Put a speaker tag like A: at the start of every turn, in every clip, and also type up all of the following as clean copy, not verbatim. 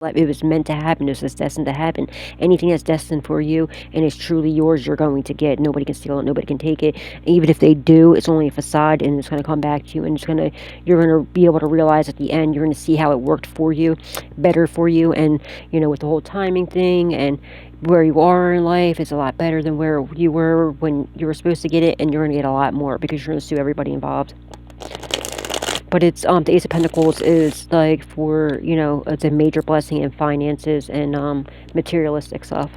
A: Like, it was meant to happen. It was destined to happen. Anything that's destined for you and is truly yours, you're going to get. Nobody can steal it. Nobody can take it. Even if they do, it's only a facade, and it's going to come back to you. And you're going to be able to realize at the end, you're going to see how it worked for you, better for you. And with the whole timing thing and where you are in life, it's a lot better than where you were when you were supposed to get it, and you're going to get a lot more because you're going to sue everybody involved. But it's the Ace of Pentacles is like for it's a major blessing in finances and materialistic stuff.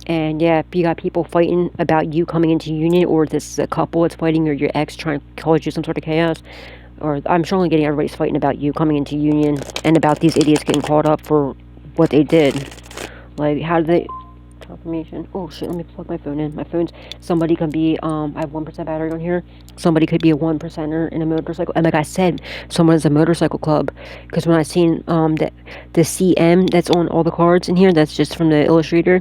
A: And yeah, if you got people fighting about you coming into union, or this is a couple that's fighting, or your ex trying to cause you some sort of chaos, or I'm sure only getting everybody's fighting about you coming into union and about these idiots getting caught up for what they did. Like, how did they... Confirmation. Oh shit, let me plug my phone in. Somebody can be, I have 1% battery on here. Somebody could be a 1%er in a motorcycle. And like I said, someone's a motorcycle club. Because when I seen the CM that's on all the cards in here, that's just from the illustrator,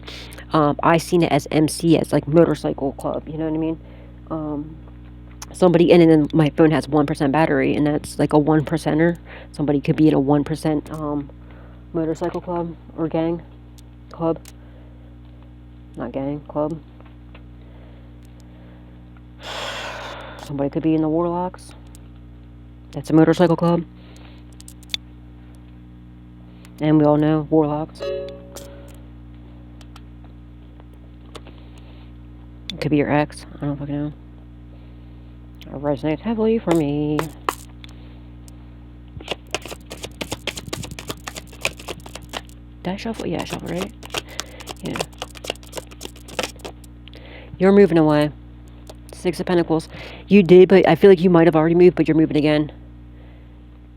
A: I seen it as MC, as like motorcycle club. You know what I mean? Somebody, and then my phone has 1% battery, and that's like a 1%er. Somebody could be in a 1% motorcycle club or gang club. Not gang, club. Somebody could be in the Warlocks. That's a motorcycle club. And we all know Warlocks. It could be your ex. I don't fucking know. It resonates heavily for me. Did I shuffle? Yeah, I shuffled, right? Yeah. You're moving away. Six of Pentacles. You did, but I feel like you might have already moved, but you're moving again.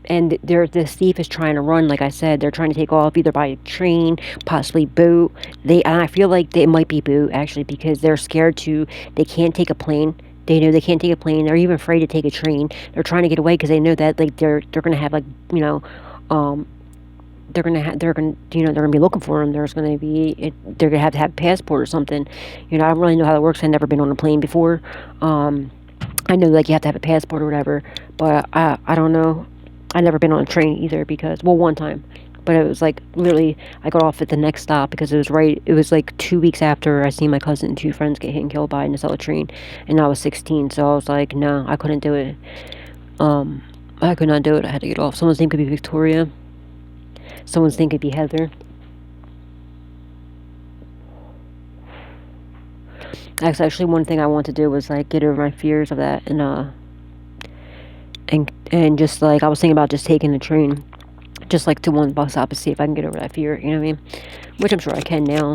A: And this thief is trying to run, like I said. They're trying to take off either by train, possibly boat. And I feel like they might be boat, actually, because they're scared they can't take a plane. They know they can't take a plane. They're even afraid to take a train. They're trying to get away because they know that, like, they're going to have, like, they're gonna be looking for them. They're gonna have to have a passport or something. I don't really know how that works. I've never been on a plane before. I know, like, you have to have a passport or whatever, but I don't know. I've never been on a train either because, well, one time, but it was like literally I got off at the next stop because it was like 2 weeks after I seen my cousin and two friends get hit and killed by an Acela train, and I was 16, so I was like, no, I couldn't do it. I could not do it. I had to get off. Someone's name could be Victoria. Someone's name could be Heather. That's actually one thing I want to do, was like get over my fears of that, and just like I was thinking about just taking the train, just like to one bus stop, to see if I can get over that fear. You know what I mean? Which I'm sure I can now.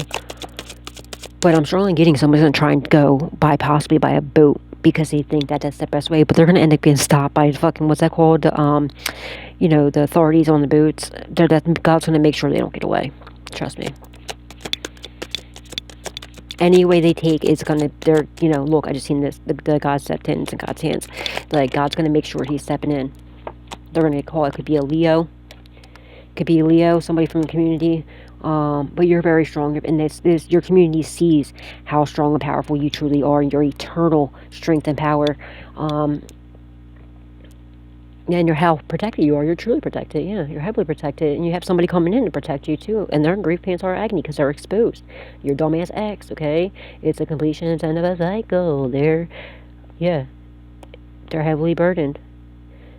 A: But I'm strongly getting somebody's gonna try and go possibly by a boat because they think that that's the best way. But they're gonna end up getting stopped by fucking, what's that called? The authorities on the boats. God's gonna make sure they don't get away. Trust me. Any way they take is gonna, look, I just seen this, the God stepped in, it's in God's hands. Like, God's gonna make sure he's stepping in. They're gonna call it, could be a Leo. Could be a Leo, somebody from the community. But you're very strong, and your community sees how strong and powerful you truly are, and your eternal strength and power. And how protected you are. You're truly protected. Yeah, you're heavily protected. And you have somebody coming in to protect you, too. And they're in grief, pants, or agony because they're exposed. Your dumbass ex, okay? It's a completion and end of a cycle. They're heavily burdened.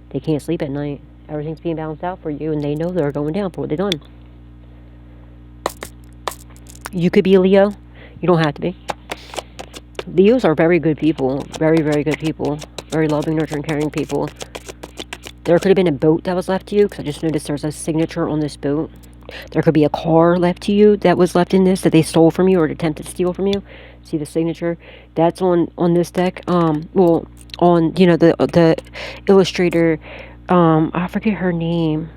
A: They can't sleep at night. Everything's being balanced out for you, and they know they're going down for what they've done. You could be a Leo. You don't have to be. Leos are very good people. Very, very good people. Very loving, nurturing, caring people. There could have been a boat that was left to you, because I just noticed there's a signature on this boat. There could be a car left to you that was left in this, that they stole from you or attempted to steal from you. See the signature? That's on this deck. On, the illustrator, I forget her name.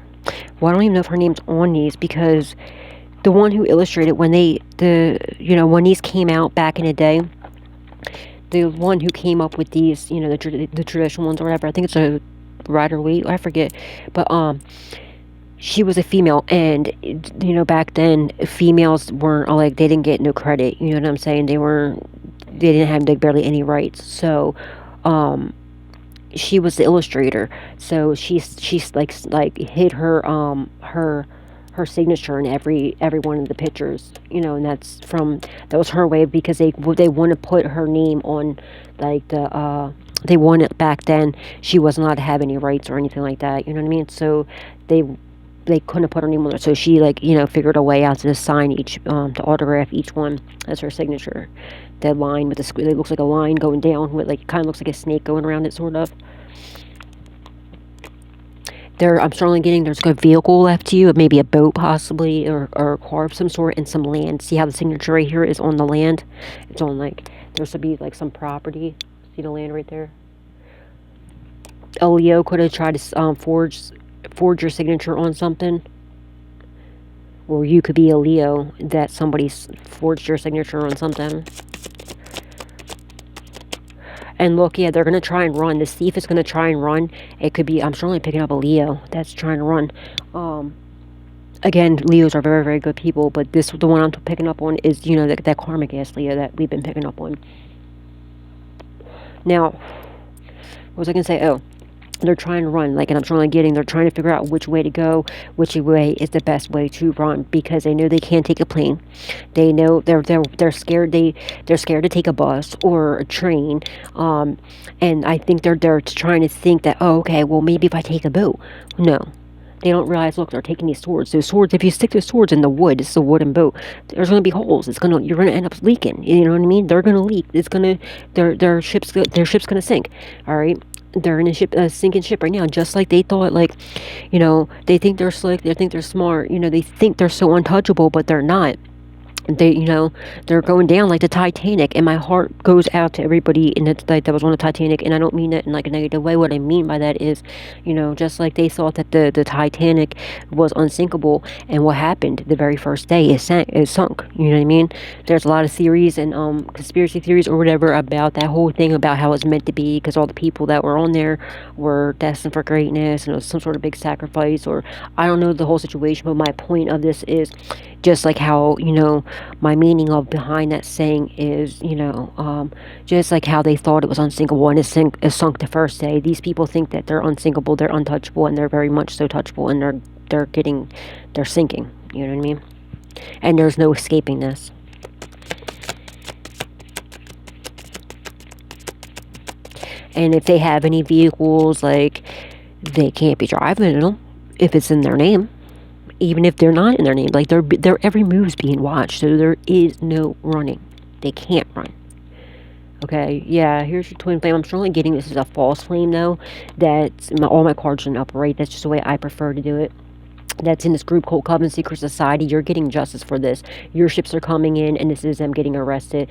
A: Well, I don't even know if her name's on these, because the one who illustrated, when these came out back in the day, the one who came up with these, the traditional ones or whatever, I think it's a Rider Waite, I forget, but she was a female, and back then females weren't, like, they didn't get no credit, you know what I'm saying? They didn't have, like, barely any rights. So she was the illustrator, so she's like hid her signature in every one of the pictures, and that was her way, because they want to put her name on, like, they wanted, back then she wasn't allowed to have any rights or anything like that, you know what I mean? So they they couldn't have put her name on there, so she, like, figured a way out to sign each, to autograph each one as her signature. That line with the it looks like a line going down with, like, kind of looks like a snake going around it, sort of. I'm strongly getting there's a vehicle left to you, maybe a boat possibly, or a car of some sort, and some land. See how the signature right here is on the land? It's on, like, there should be, like, some property. See the land right there? A Leo could have tried to forge your signature on something. Or you could be a Leo that somebody's forged your signature on something. And look, yeah, they're going to try and run. This thief is going to try and run. It could be, I'm strongly picking up a Leo that's trying to run. Again, Leos are very, very good people, but the one I'm picking up on is, that karmic ass Leo that we've been picking up on. Now, what was I going to say? Oh, they're trying to run, like, and I'm strongly getting, they're trying to figure out which way to go, which way is the best way to run, because they know they can't take a plane. They know they're scared. They're scared to take a bus or a train, and I think they're trying to think that, oh, okay, well, maybe if I take a boat. No, they don't realize, look, they're taking these swords. Those swords, if you stick those swords in the wood, it's a wooden boat, there's going to be holes. You're going to end up leaking. You know what I mean? They're going to leak. Their ship's going to sink. All right. They're in a sinking ship right now, just like they thought, like, they think they're slick, they think they're smart, they think they're so untouchable, but they're not. They're going down like the Titanic, and my heart goes out to everybody that was on the Titanic, and I don't mean that in, like, a negative way. What I mean by that is, just like they thought that the Titanic was unsinkable, and what happened the very first day it sunk. You know what I mean? There's a lot of theories and conspiracy theories or whatever about that whole thing, about how it's meant to be, because all the people that were on there were destined for greatness, and it was some sort of big sacrifice, or I don't know the whole situation, but my point of this is just like how, my meaning of behind that saying is, just like how they thought it was unsinkable and it sunk the first day. These people think that they're unsinkable, they're untouchable, and they're very much so touchable, and they're sinking. You know what I mean? And there's no escaping this. And if they have any vehicles, like, they can't be driving them if it's in their name. Even if they're not in their name, like, their every move's being watched, so there is no running. They can't run. Okay, yeah, here's your twin flame. I'm strongly getting this is a false flame, though. All my cards are in upright. That's just the way I prefer to do it. That's in this group called Covenant Secret Society. You're getting justice for this. Your ships are coming in, and this is them getting arrested.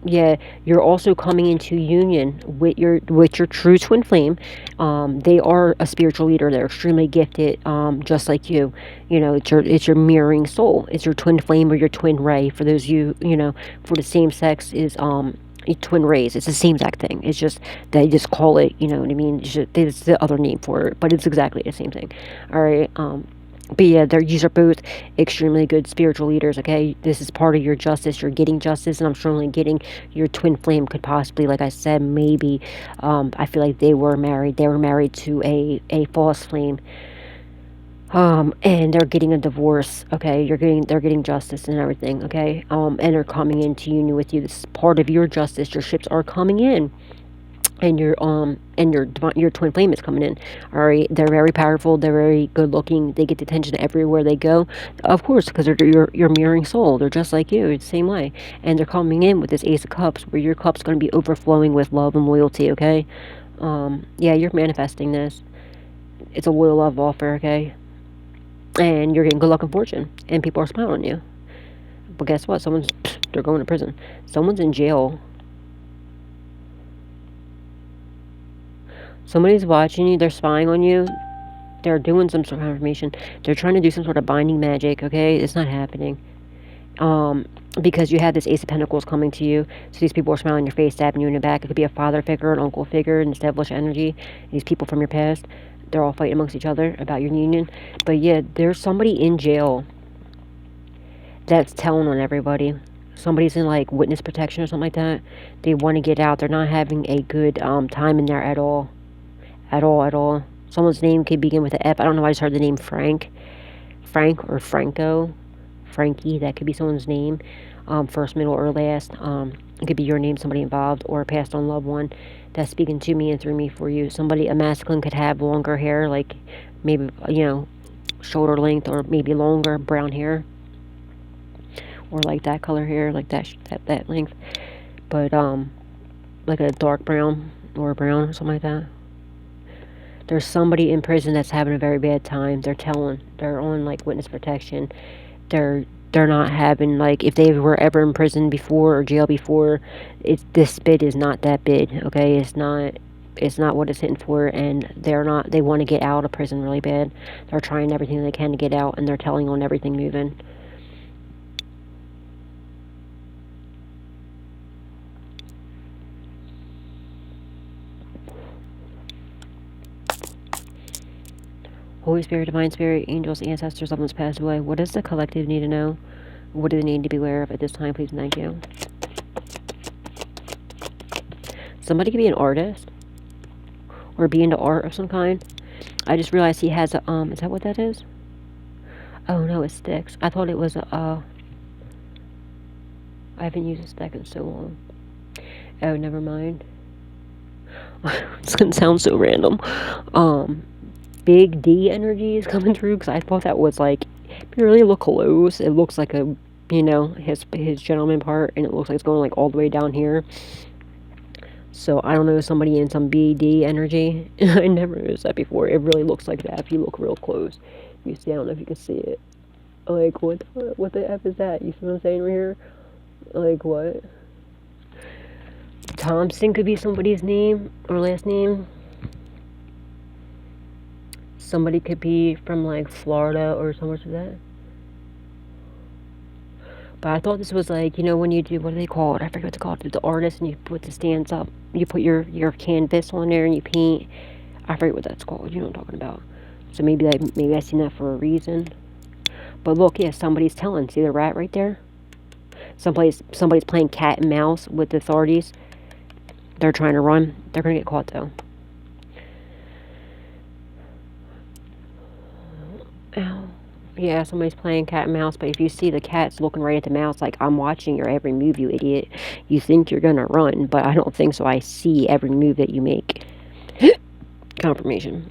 A: Yeah, you're also coming into union with your true twin flame. They are a spiritual leader. They're extremely gifted, just like you. It's your mirroring soul. It's your twin flame or your twin ray. For those of you, for the same sex is twin rays. It's the same exact thing. It's just they just call it. You know what I mean? It's the other name for it, but it's exactly the same thing. All right. But yeah, these are both extremely good spiritual leaders, okay? This is part of your justice. You're getting justice, and I'm strongly getting your twin flame could possibly, like I said, maybe, I feel like they were married. They were married to a false flame. And they're getting a divorce, okay? They're getting justice and everything, okay? And they're coming into union with you. This is part of your justice. Your ships are coming in. And your twin flame is coming in. All right, they're very powerful. They're very good looking. They get attention everywhere they go, of course, because they're your mirroring soul. They're just like you, it's the same way. And they're coming in with this Ace of Cups, where your cup's going to be overflowing with love and loyalty. Okay, yeah, you're manifesting this. It's a loyal love offer. Okay, and you're getting good luck and fortune, and people are smiling on you. But guess what? They're going to prison. Someone's in jail. Somebody's watching you. They're spying on you. They're doing some sort of confirmation. They're trying to do some sort of binding magic, okay? It's not happening. Because you have this Ace of Pentacles coming to you. So these people are smiling in your face, stabbing you in the back. It could be a father figure, an uncle figure, and this devilish energy. These people from your past. They're all fighting amongst each other about your union. But yeah, there's somebody in jail that's telling on everybody. somebody's in like witness protection or something like that. They want to get out. They're not having a good time in there at all. At all, at all. Someone's name could begin with an F. I don't know why I just heard the name Frank. Frank or Franco. Frankie, that could be someone's name. First, middle, or last. It could be your name, somebody involved, or a passed on loved one that's speaking to me and through me for you. Somebody, a masculine, could have longer hair, like maybe, shoulder length, or maybe longer brown hair, or like that color hair, like that length. But like a dark brown or brown or something like that. There's somebody in prison that's having a very bad time. They're on like witness protection. They're not having, like, if they were ever in prison before or jail before, this bid is not that bid, okay? It's not what it's hitting for, and they want to get out of prison really bad. They're trying everything they can to get out, and they're telling on everything moving. Holy Spirit, Divine Spirit, angels, ancestors, loved ones passed away. What does the collective need to know? What do they need to be aware of at this time, please and thank you? Somebody could be an artist, or be into art of some kind. I just realized he has a, is that what that is? Oh no, it's sticks. I thought it was a, I haven't used a stick in so long. Oh, never mind. It's gonna sound so random. Big D energy is coming through, because I thought that was like, if you really look close, it looks like a, his gentleman part, and it looks like it's going like all the way down here. So I don't know, somebody in some BD energy. I never noticed that before. It really looks like that if you look real close. You see, I don't know if you can see it. Like, what the F is that? You see what I'm saying right here? Like, what? Thompson could be somebody's name or last name. Somebody could be from like Florida or somewhere to that. But I thought this was like, when you do, what do they call it? I forget what it's called. The artist, and you put the stands up. You put your canvas on there and you paint. I forget what that's called. You know what I'm talking about. So maybe I seen that for a reason. But look, yeah, somebody's telling. See the rat right there? Somebody's playing cat and mouse with the authorities. They're trying to run. They're going to get caught, though. Ow. Yeah, somebody's playing cat and mouse, but if you see the cat's looking right at the mouse, like, I'm watching your every move, you idiot. You think you're gonna run, but I don't think so. I see every move that you make. Confirmation.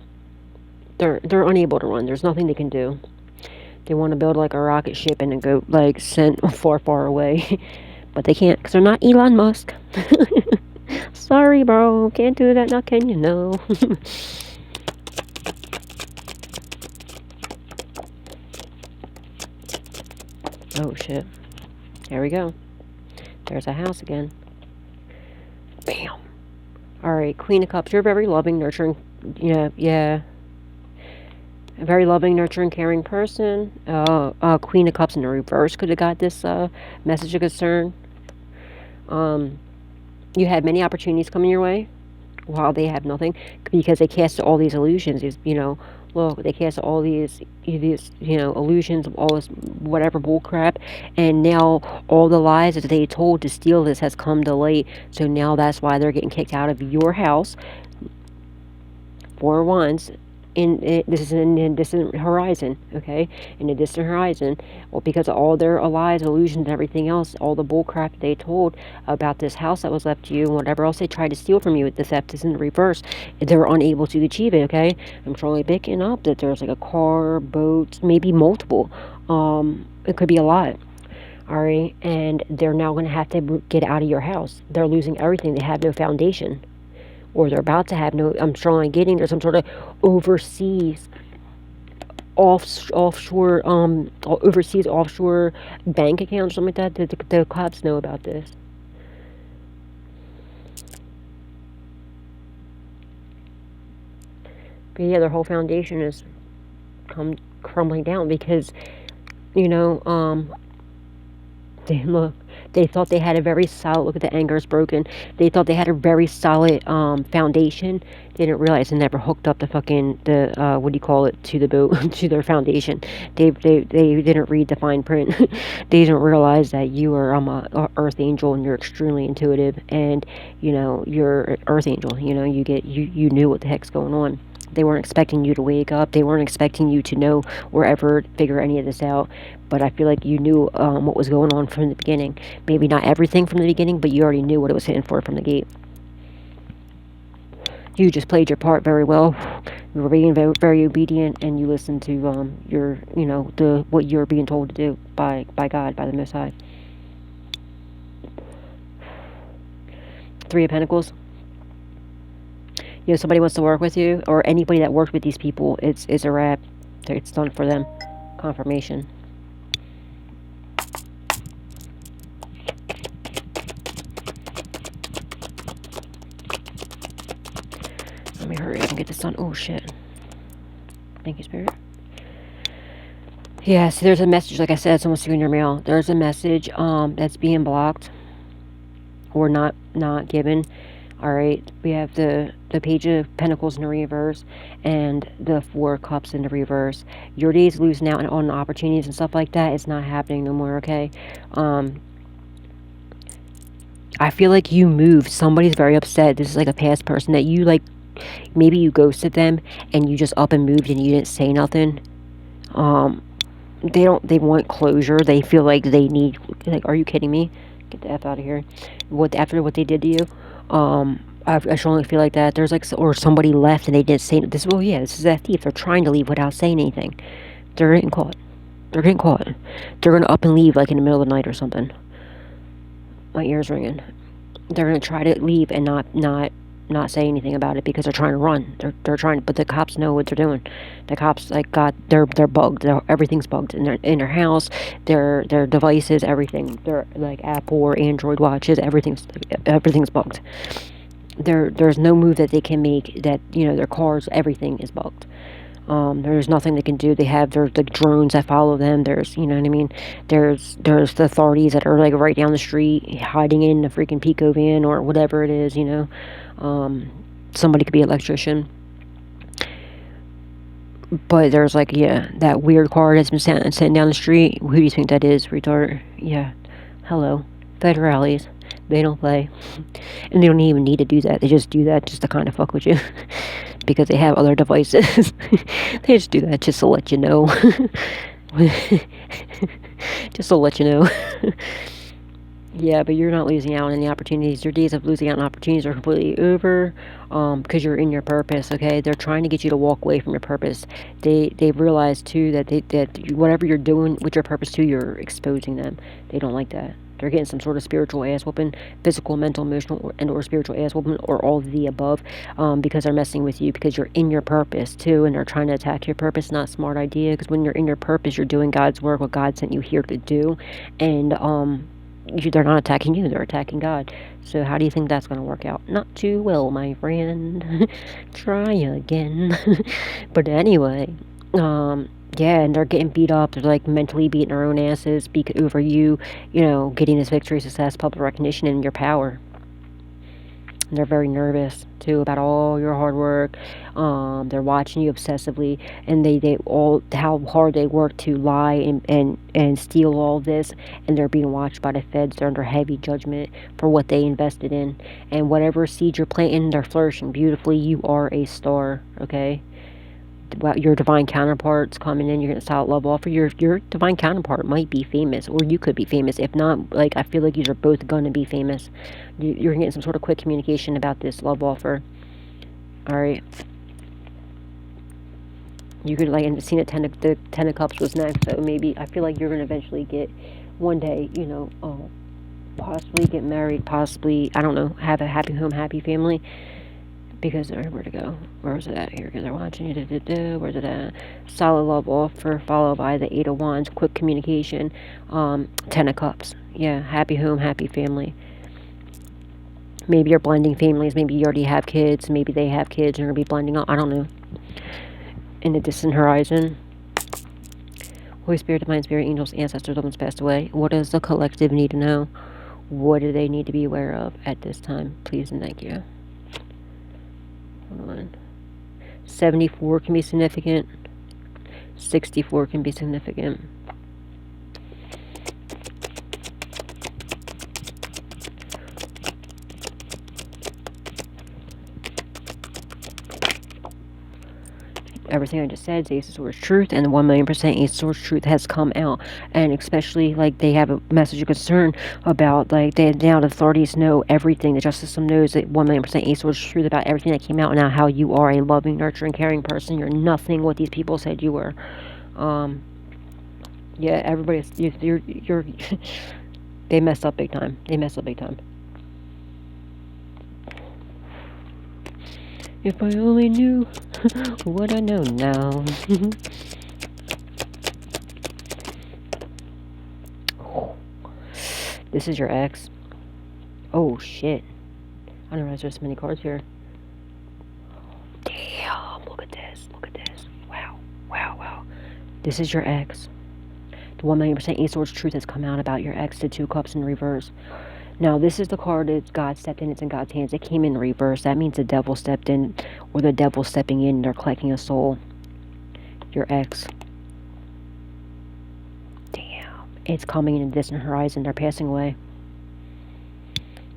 A: They're unable to run. There's nothing they can do. They want to build like a rocket ship and then go like sent far, far away, but they can't because they're not Elon Musk. Sorry, bro, can't do that now, can you? No. Oh shit! There we go. There's a house again. Bam. All right, Queen of Cups. You're very loving, nurturing. Yeah. A very loving, nurturing, caring person. Queen of Cups in the reverse could have got this message of concern. You had many opportunities coming your way, while they have nothing, because they cast all these illusions. Look, they cast all these illusions of all this whatever bull crap, and now all the lies that they told to steal this has come to light. So now that's why they're getting kicked out of your house. 4 wands. This is in a distant horizon, okay? In a distant horizon. Well, because of all their lies, illusions, and everything else, all the bull crap they told about this house that was left to you, and whatever else they tried to steal from you, the theft is in the reverse. They're unable to achieve it, okay? I'm strongly picking up that there's like a car, boats, maybe multiple. It could be a lot. Alright? And they're now going to have to get out of your house. They're losing everything. They have no foundation. Or they're about to have no, I'm strongly getting there's some sort of overseas offshore bank account or something like that. The cops know about this. But yeah, their whole foundation is crumbling down because, look, They thought they had a very solid, look at the anger is broken. They thought they had a very solid foundation. They didn't realize they never hooked up the fucking, what do you call it, to the boat, to their foundation. They didn't read the fine print. They didn't realize that you are a earth angel and you're extremely intuitive, and, you know, you're an earth angel. You know, you knew what the heck's going on. They weren't expecting you to wake up. They weren't expecting you to know or ever figure any of this out. But I feel like you knew what was going on from the beginning. Maybe not everything from the beginning, but you already knew what it was hitting for from the gate. You just played your part very well. You were being very, very obedient, and you listened to your, you know, what you're being told to do by God, by the Most High. Three of Pentacles. You know, somebody wants to work with you, or anybody that worked with these people, it's a wrap. It's done for them. Confirmation. Let me hurry up and get this done. Oh shit. Thank you, Spirit. Yeah, so there's a message, like I said, someone's in your mail. There's a message that's being blocked or not given. Alright, we have the Page of Pentacles in the reverse and the Four of Cups in the reverse. Your days losing out on opportunities and stuff like that. It's not happening no more, okay? I feel like you moved. Somebody's very upset. This is like a past person that you, like, maybe you ghosted them and you just up and moved and you didn't say nothing. They want closure. They feel like they need, like, are you kidding me? Get the F out of here. After what they did to you? I strongly feel like that. There's like, or somebody left and they didn't say this. Well, yeah, this is that thief. They're trying to leave without saying anything. They're getting caught. They're gonna up and leave like in the middle of the night or something. My ears ringing. They're gonna try to leave and not say anything about it because they're trying to run. They're trying, but the cops know what they're doing. The cops, like, they're bugged. Everything's bugged in their house, their devices, everything. They're like Apple or Android watches. Everything's bugged. There's no move that they can make. That, you know, their cars, everything is bugged. There's nothing they can do. There's the drones that follow them. There's, you know what I mean? There's the authorities that are like right down the street, hiding in the freaking Pico van or whatever it is, you know. Somebody could be an electrician. But there's like, yeah, that weird car that's been sitting down the street. Who do you think that is, retard? Yeah. Hello. Federales. They don't play. And they don't even need to do that. They just do that just to kind of fuck with you. Because they have other devices. They just do that just to let you know. Just to let you know. Yeah, but you're not losing out on any opportunities. Your days of losing out on opportunities are completely over, because you're in your purpose, okay? They're trying to get you to walk away from your purpose. They realize, too, that whatever you're doing with your purpose, too, you're exposing them. They don't like that. They're getting some sort of spiritual ass whooping, physical, mental, emotional, or spiritual ass whooping, or all of the above, because they're messing with you, because you're in your purpose, too, and they're trying to attack your purpose. Not a smart idea, because when you're in your purpose, you're doing God's work, what God sent you here to do, and, they're not attacking you, they're attacking God. So how do you think that's going to work out? Not too well, my friend. Try again. But anyway, yeah, and they're getting beat up. They're like mentally beating their own asses over you, you know, getting this victory, success, public recognition, and your power. And they're very nervous too about all your hard work. They're watching you obsessively, and they all, how hard they work to lie and steal all this, and they're being watched by the feds. They're under heavy judgment for what they invested in, and whatever seeds you're planting, they're flourishing beautifully. You are a star, okay? Your divine counterpart's coming in. You're getting a solid love offer. Your divine counterpart might be famous, or you could be famous. If not, like, I feel like you are both gonna be famous. You're getting some sort of quick communication about this love offer. All right. You could, like, end up seeing the Ten of Cups was next. So maybe I feel like you're gonna eventually get one day, you know, possibly get married, possibly, I don't know, have a happy home, happy family. Because, where to go? Where is it at here? Because they're watching you. Where's it at? Solid love offer, followed by the Eight of Wands, quick communication, Ten of Cups. Yeah, happy home, happy family. Maybe you're blending families. Maybe you already have kids. Maybe they have kids and you're going to be blending up. I don't know. In the distant horizon. Holy Spirit, Divine Spirit, angels, ancestors, loved ones passed away. What does the collective need to know? What do they need to be aware of at this time? Please and thank you. Hold on. 74 can be significant. 64 can be significant. Everything I just said is Ace of Swords truth, and the 1,000,000% Ace of Swords truth has come out. And especially, like, they have a message of concern about, like, now the authorities know everything. The justice system knows that 1,000,000% Ace of Swords truth about everything that came out, and now how you are a loving, nurturing, caring person. You're nothing what these people said you were. Yeah, everybody's, you're they messed up big time. They messed up big time. If I only knew what I know now. This is your ex. Oh, shit. I didn't realize there's so many cards here. Damn, look at this. Look at this. Wow. Wow, wow. This is your ex. The 1,000,000% Ace of Swords truth has come out about your ex. The 2 Cups in reverse. Now, this is the card that God stepped in. It's in God's hands. It came in reverse. That means the devil stepped in, or the devil stepping in. They're collecting a soul. Your ex. Damn. It's coming in a distant horizon. They're passing away.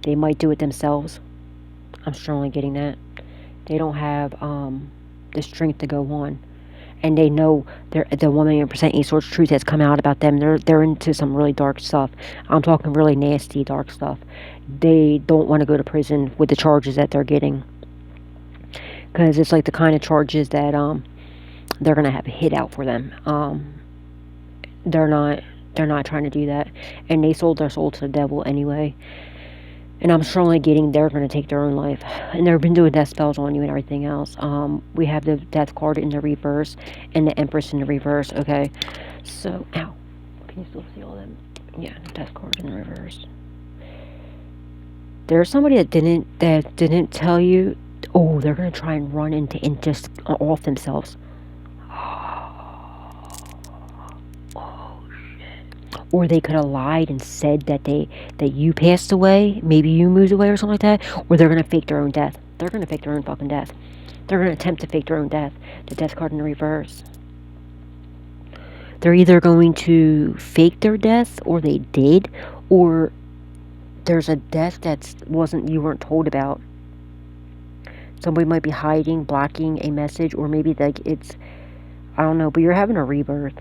A: They might do it themselves. I'm strongly getting that. They don't have the strength to go on. And they know the 1,000,000% Ace of Swords truth has come out about them. They're into some really dark stuff. I'm talking really nasty, dark stuff. They don't want to go to prison with the charges that they're getting, because it's like the kind of charges that they're gonna have a hit out for them. They're not trying to do that, and they sold their soul to the devil anyway. And I'm strongly getting they're going to take their own life. And they've been doing death spells on you and everything else. We have the death card in the reverse and the Empress in the reverse. Okay. So, ow. Can you still see all them? Yeah, the death card in the reverse. There's somebody that didn't tell you. Oh, they're going to try and run into and just off themselves. Or they could have lied and said that you passed away, maybe you moved away or something like that, or they're going to fake their own death. They're going to fake their own fucking death. They're going to attempt to fake their own death. The death card in the reverse. They're either going to fake their death, or they did, or there's a death you weren't told about. Somebody might be hiding, blocking a message, or maybe like it's, I don't know, but you're having a rebirth.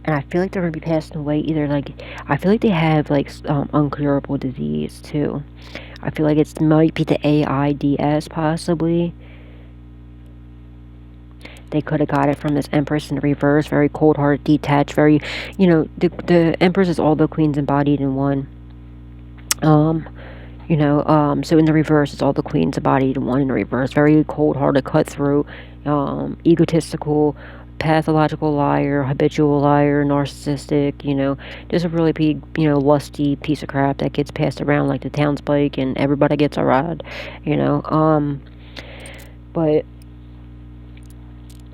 A: And I feel like they're going to be passing away either, like, I feel like they have, like, uncurable disease, too. I feel like it might be the AIDS, possibly. They could have got it from this Empress in the reverse, very cold-hearted, detached, very, the Empress is all the queens embodied in one. So in the reverse, it's all the queens embodied in one in the reverse, very cold-hearted, cutthroat, egotistical, pathological liar, habitual liar, narcissistic, just a really big, lusty piece of crap that gets passed around like the townsbike and everybody gets a ride, but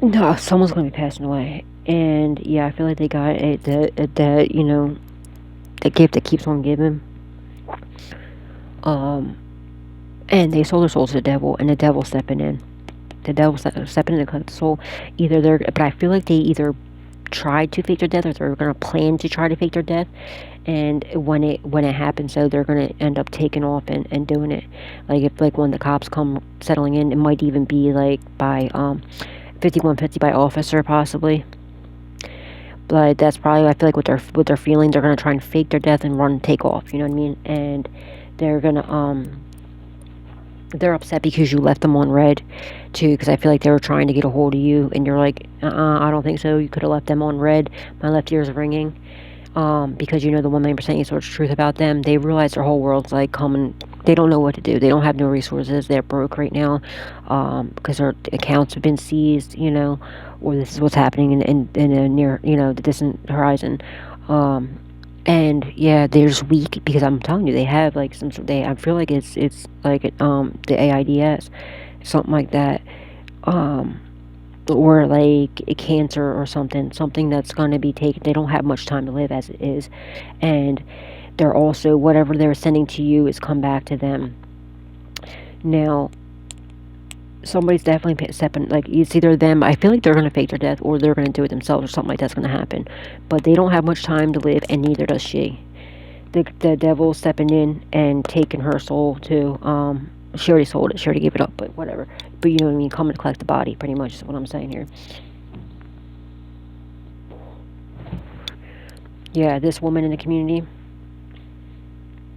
A: no, someone's going to be passing away. And yeah, I feel like they got the gift that keeps on giving. And they sold their soul to the devil, and the devil stepping in. The devil stepping in to collect the soul. But I feel like they either tried to fake their death, or they're gonna plan to try to fake their death. And when it happens, so they're gonna end up taking off and doing it. Like when the cops come settling in, it might even be like by 5150 by officer possibly. But that's probably, I feel like what they're feeling, they're gonna try and fake their death and run and take off. You know what I mean? And they're gonna they're upset because you left them on red too, because I feel like they were trying to get a hold of you, and you're like, I don't think so. You could have left them on red. My left ear's ringing. Because the 1,000,000% Ace of Swords truth about them. They realize their whole world's like coming. They don't know what to do. They don't have no resources. They're broke right now, because their accounts have been seized, or this is what's happening in a near, the distant horizon. And yeah, they're just weak, because I'm telling you, they have like I feel like it's like the AIDS, something like that. or like a cancer or something that's going to be taken. They don't have much time to live as it is, and they're also, whatever they're sending to you is come back to them. Now, somebody's definitely stepping, like, it's either them, I feel like they're going to fake their death, or they're going to do it themselves, or something like that's going to happen. But they don't have much time to live, and neither does she. The devil's stepping in and taking her soul too. She already sold it, she already gave it up, but whatever. But you know what I mean, coming to collect the body, pretty much is what I'm saying here. Yeah, this woman in the community,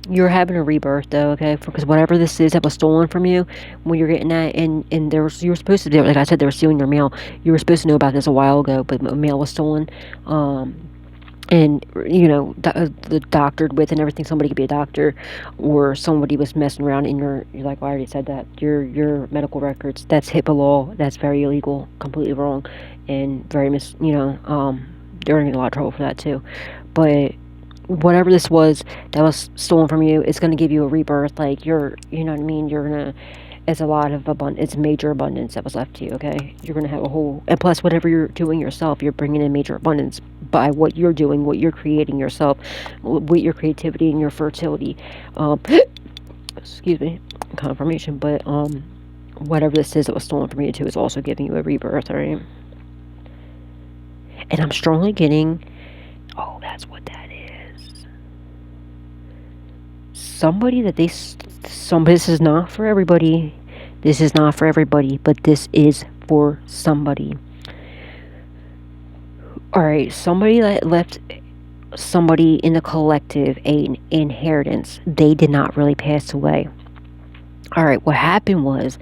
A: you're having a rebirth though, okay? Because whatever this is that was stolen from you, when you're getting that, and there was, you were supposed to do, like I said, they were stealing your mail. You were supposed to know about this a while ago, but mail was stolen. And you know, the doctored with and everything. Somebody could be a doctor, or somebody was messing around in you're like, well, I already said that, your medical records. That's HIPAA law. That's very illegal, completely wrong, and very they're in a lot of trouble for that too. But whatever this was that was stolen from you, it's going to give you a rebirth. Like, you know what I mean, you're gonna, it's a lot of abundance, it's major abundance that was left to you, okay? You're gonna have a whole, and plus whatever you're doing yourself, you're bringing in major abundance by what you're doing, what you're creating yourself, with your creativity and your fertility. Excuse me, confirmation. But whatever this is that was stolen from you too is also giving you a rebirth, alright? And I'm strongly getting, oh, that's what that is. Somebody that this is not for everybody. This is not for everybody, but this is for somebody. Alright, somebody that left somebody in the collective an inheritance. They did not really pass away. Alright, what happened was,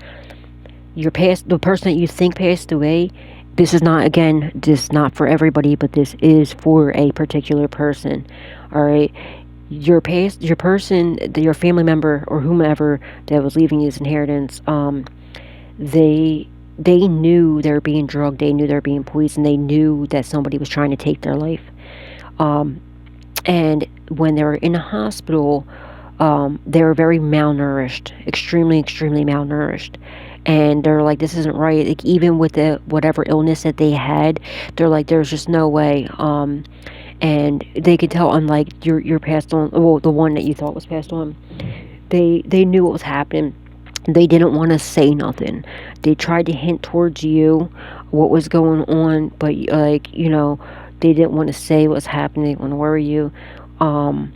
A: the person that you think passed away, this is not, again, this is not for everybody, but this is for a particular person. Alright, your person, your family member or whomever that was leaving you this inheritance, they knew they were being drugged, they knew they were being poisoned, they knew that somebody was trying to take their life. And when they were in the hospital, they were very malnourished, extremely, extremely malnourished. And they're like, this isn't right. Like, even with the whatever illness that they had, they're like, there's just no way. And they could tell, unlike your passed on, well, the one that you thought was passed on, they knew what was happening. They didn't want to say nothing. They tried to hint towards you what was going on, but like, you know, they didn't want to say what's happening. They didn't want to worry you. And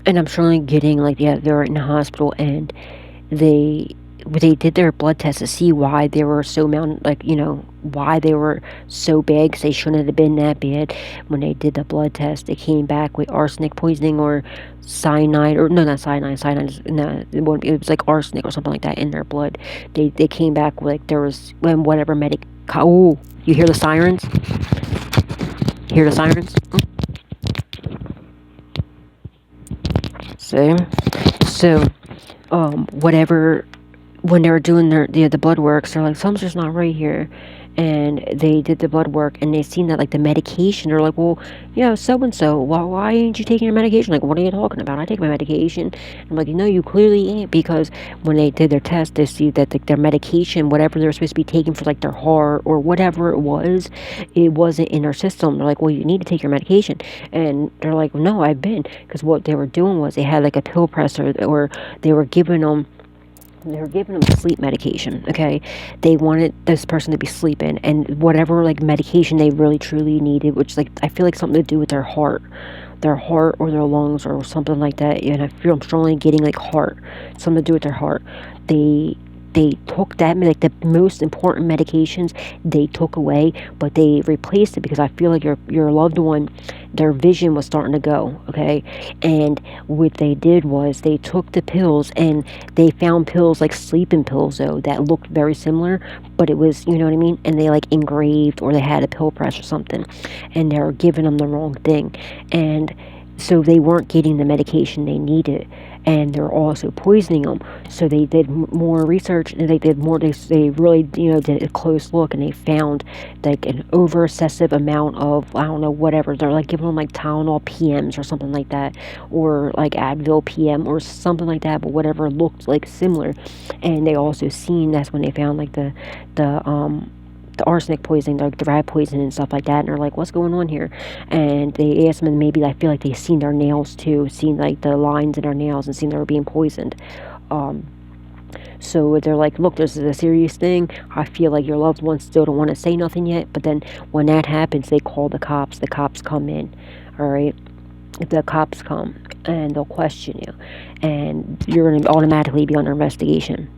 A: I'm surely getting, like, yeah, they were in the hospital, and they did their blood test to see why they were so why they were so bad, because they shouldn't have been that bad. When they did the blood test, they came back with arsenic poisoning or cyanide, or no, not cyanide. No, it was like arsenic or something like that in their blood. They came back with, like, there was, when whatever oh, you hear the sirens? Hear the sirens? So, whatever, when they were doing the blood works, they're like, something's just not right here. And they did the blood work, and they seen that, like, the medication, they're like, well, yeah, so-and-so, why ain't you taking your medication? Like, what are you talking about? I take my medication. I'm like, no, you clearly ain't, because when they did their test, they see that their medication, whatever they're supposed to be taking for, like, their heart or whatever it wasn't in their system. They're like, well, you need to take your medication. And they're like, no, I've been, because what they were doing was they had, like, a pill presser, or they were giving them sleep medication, okay? They wanted this person to be sleeping, and whatever, like, medication they really truly needed, which, like, I feel like something to do with their heart or their lungs or something like that. And I feel I'm strongly getting, like, heart, something to do with their heart. They took that, like, the most important medications they took away, but they replaced it, because I feel like your loved one, their vision was starting to go, okay? And what they did was they took the pills, and they found pills, like sleeping pills though, that looked very similar, but it was, you know what I mean? And they, like, engraved, or they had a pill press or something, and they were giving them the wrong thing. And so they weren't getting the medication they needed, and they're also poisoning them. So they did more research, and they really, you know, did a close look, and they found, like, an over excessive amount of, I don't know, whatever, they're, like, giving them, like, Tylenol PMs or something like that, or like Advil PM or something like that, but whatever looked like similar. And they also seen, that's when they found, like, the arsenic poisoning, like the rat poisoning and stuff like that, and they're like, what's going on here? And they asked them, and maybe I feel like they seen their nails too, seen like the lines in their nails, and seen they were being poisoned. So they're like, look, this is a serious thing. I feel like your loved ones still don't want to say nothing yet, but then when that happens, they call the cops. The cops come in, all right? The cops come, and they'll question you, and you're going to automatically be under investigation.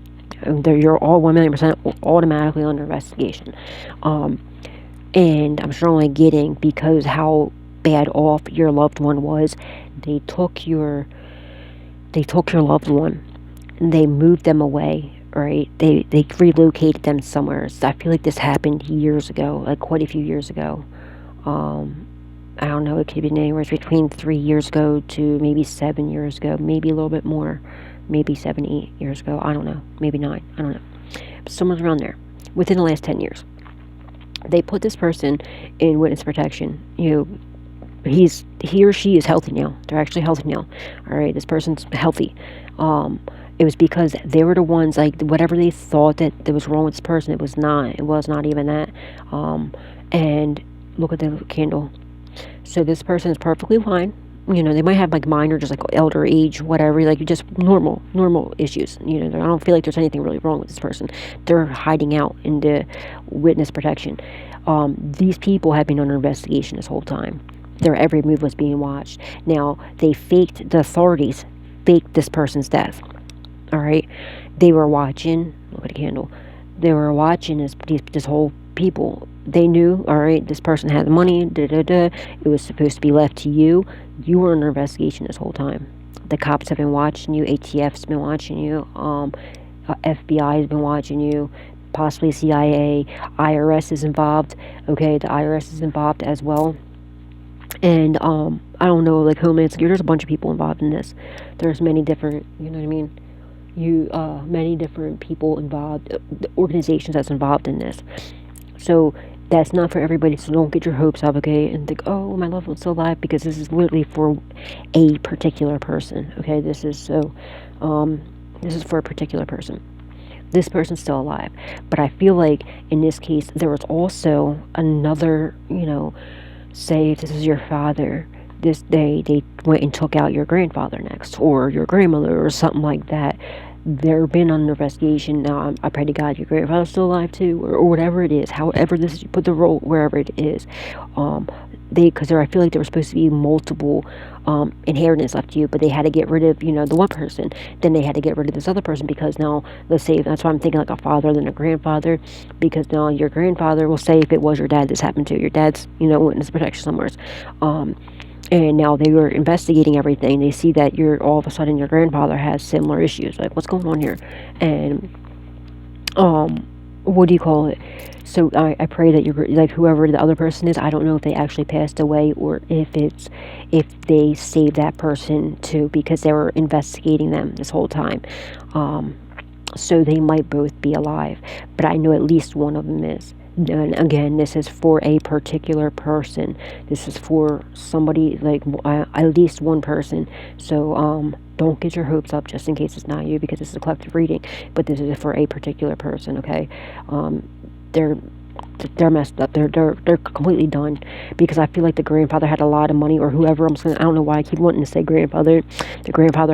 A: You're all 1,000,000% automatically under investigation. And I'm strongly getting, because how bad off your loved one was, they took your loved one, and they moved them away, right? They relocated them somewhere. So I feel like this happened years ago, like quite a few years ago. I don't know, it could have been anywhere between 3 years ago to maybe 7 years ago, maybe a little bit more, maybe 7, 8 years ago, I don't know, maybe 9, I don't know, but somewhere around there, within the last 10 years. They put this person in witness protection. He or she is healthy now. They're actually healthy now. All right, this person's healthy. It was because they were the ones, like, whatever they thought that was wrong with this person, it was not. It was not even that. And look at the candle. So this person is perfectly fine. They might have like minor, just like elder age, whatever, like just normal issues. I don't feel like there's anything really wrong with this person. They're hiding out in the witness protection. These people have been under investigation this whole time. Their every move was being watched. Now, the authorities faked this person's death. All right? They were watching, look at the candle. They were watching this whole people. They knew, all right, this person had the money, it was supposed to be left to you. You were under investigation this whole time. The cops have been watching you, ATF's been watching you, FBI has been watching you, possibly CIA, IRS is involved. Okay, the IRS is involved as well. And I don't know, like Homeland Security, there's a bunch of people involved in this. There's many different, you know what I mean? Many different people involved, organizations that's involved in this. So that's not for everybody, so don't get your hopes up, okay, and think, oh, my loved one's still alive, because this is literally for a particular person, okay? This is for a particular person. This person's still alive. But I feel like in this case, there was also another, say if this is your father, they went and took out your grandfather next, or your grandmother, or something like that. They're been under investigation. Now, I pray to God your grandfather's still alive too, or whatever it is. However this is, you put the role wherever it is. Because I feel like there were supposed to be multiple inheritance left to you, but they had to get rid of, the one person. Then they had to get rid of this other person, because now, let's say, that's why I'm thinking like a father than a grandfather, because now your grandfather, will say if it was your dad this happened to, your dad's, witness protection somewhere. And now they were investigating everything. They see that all of a sudden your grandfather has similar issues. Like, what's going on here? And, what do you call it? So I pray that like whoever the other person is, I don't know if they actually passed away, or if they saved that person too, because they were investigating them this whole time. So they might both be alive, but I know at least one of them is. And again, this is for a particular person. This is for somebody, like at least one person. So don't get your hopes up just in case it's not you, because this is a collective reading. But this is for a particular person. Okay, they're messed up. They're completely done, because I feel like the grandfather had a lot of money, or whoever. I don't know why I keep wanting to say grandfather. The grandfather